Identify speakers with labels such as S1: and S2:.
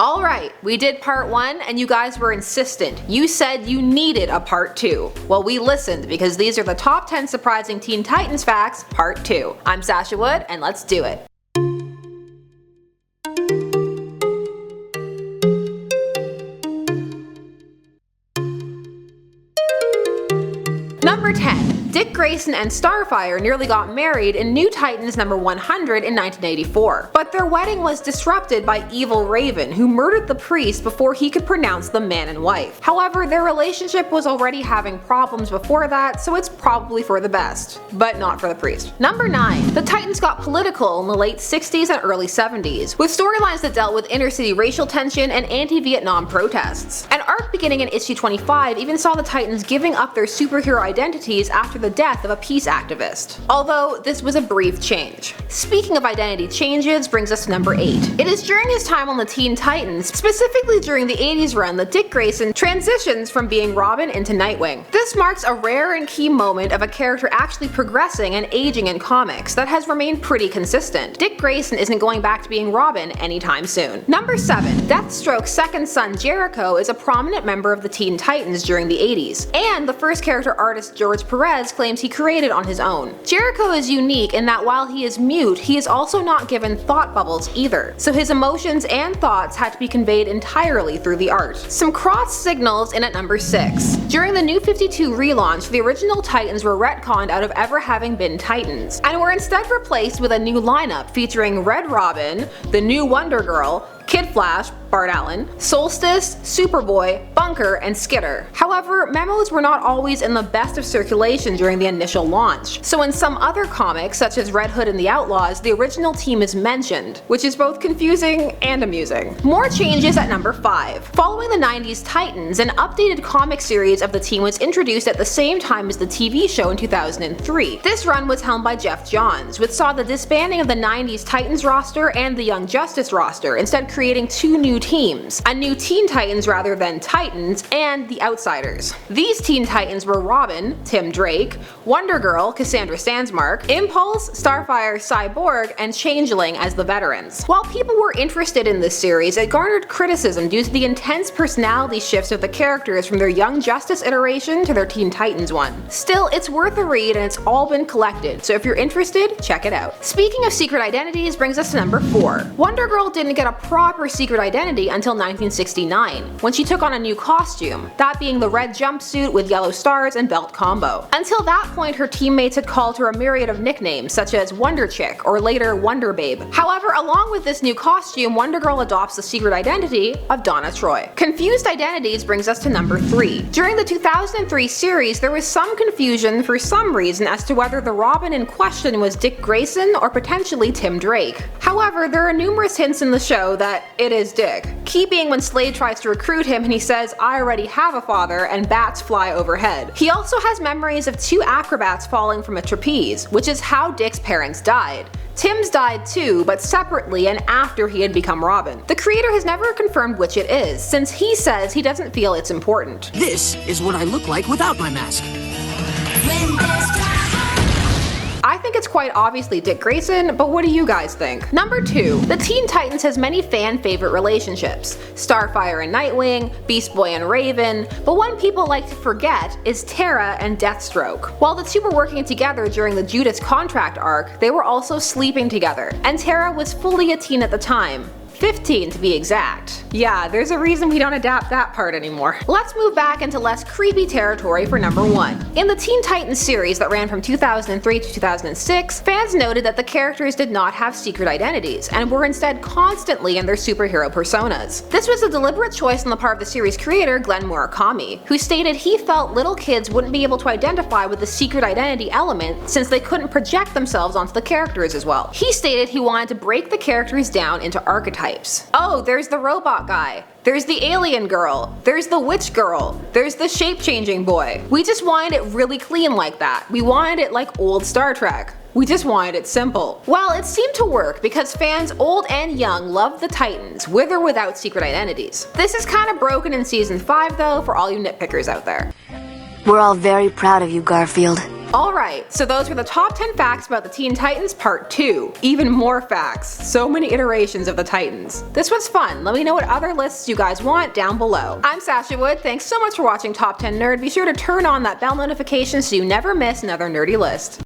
S1: Alright, we did part 1 and you guys were insistent. You said you needed a part 2. Well, we listened because these are the top 10 surprising Teen Titans facts, part 2. I'm Sasha Wood and let's do it. Number 10. Dick Grayson and Starfire nearly got married in New Titans number 100 in 1984, but their wedding was disrupted by Evil Raven, who murdered the priest before he could pronounce them man and wife. However, their relationship was already having problems before that, so it's probably for the best, but not for the priest. Number 9. The Titans got political in the late 60s and early 70s, with storylines that dealt with inner-city racial tension and anti-Vietnam protests. An arc beginning in issue 25 even saw the Titans giving up their superhero identities after the death of a peace activist, although this was a brief change. Speaking of identity changes brings us to number 8. It is during his time on the Teen Titans, specifically during the 80s run, that Dick Grayson transitions from being Robin into Nightwing. This marks a rare and key moment of a character actually progressing and aging in comics that has remained pretty consistent. Dick Grayson isn't going back to being Robin anytime soon. Number 7. Deathstroke's second son Jericho is a prominent member of the Teen Titans during the 80s, and the first character artist George Perez claims he created on his own. Jericho is unique in that while he is mute, he is also not given thought bubbles either, so his emotions and thoughts had to be conveyed entirely through the art. Some cross signals in at number 6. During the New 52 relaunch, the original Titans were retconned out of ever having been Titans, and were instead replaced with a new lineup featuring Red Robin, the new Wonder Girl, Kid Flash, Bart Allen, Solstice, Superboy, Bunker, and Skitter. However, memos were not always in the best of circulation during the initial launch, so in some other comics, such as Red Hood and the Outlaws, the original team is mentioned, which is both confusing and amusing. More changes at number 5. Following the 90s Titans, an updated comic series of the team was introduced at the same time as the TV show in 2003. This run was helmed by Jeff Johns, which saw the disbanding of the 90s Titans roster and the Young Justice roster, instead creating two new teams, a new Teen Titans rather than Titans, and the Outsiders. These Teen Titans were Robin, Tim Drake, Wonder Girl, Cassandra Sandsmark, Impulse, Starfire, Cyborg, and Changeling as the veterans. While people were interested in this series, it garnered criticism due to the intense personality shifts of the characters from their Young Justice iteration to their Teen Titans one. Still, it's worth a read and it's all been collected, so if you're interested, check it out. Speaking of secret identities brings us to number 4. Wonder Girl didn't get a proper secret identity until 1969, when she took on a new costume, that being the red jumpsuit with yellow stars and belt combo. Until that point, her teammates had called her a myriad of nicknames such as Wonder Chick or later Wonder Babe. However, along with this new costume, Wonder Girl adopts the secret identity of Donna Troy. Confused identities brings us to number 3. During the 2003 series, there was some confusion for some reason as to whether the Robin in question was Dick Grayson or potentially Tim Drake. However, there are numerous hints in the show that it is Dick. Key being when Slade tries to recruit him and he says, "I already have a father," and bats fly overhead. He also has memories of 2 acrobats falling from a trapeze, which is how Dick's parents died. Tim's died too, but separately and after he had become Robin. The creator has never confirmed which it is, since he says he doesn't feel it's important.
S2: This is what I look like without my mask.
S1: I think it's quite obviously Dick Grayson, but what do you guys think? Number 2. The Teen Titans has many fan favorite relationships. Starfire and Nightwing, Beast Boy and Raven, but one people like to forget is Tara and Deathstroke. While the two were working together during the Judas contract arc, they were also sleeping together, and Tara was fully a teen at the time. 15 to be exact. Yeah, there's a reason we don't adapt that part anymore. Let's move back into less creepy territory for number 1. In the Teen Titans series that ran from 2003 to 2006, fans noted that the characters did not have secret identities, and were instead constantly in their superhero personas. This was a deliberate choice on the part of the series creator Glenn Murakami, who stated he felt little kids wouldn't be able to identify with the secret identity element since they couldn't project themselves onto the characters as well. He stated he wanted to break the characters down into archetypes. Oh, there's the robot guy. There's the alien girl. There's the witch girl. There's the shape-changing boy. We just wanted it really clean like that. We wanted it like old Star Trek. We just wanted it simple. Well, it seemed to work because fans old and young loved the Titans, with or without secret identities. This is kind of broken in season 5 though, for all you nitpickers out there.
S3: We're all very proud of you, Garfield.
S1: Alright, so those were the top 10 facts about the Teen Titans Part 2. Even more facts. So many iterations of the Titans. This was fun. Let me know what other lists you guys want down below. I'm Sasha Wood. Thanks so much for watching Top 10 Nerd. Be sure to turn on that bell notification so you never miss another nerdy list.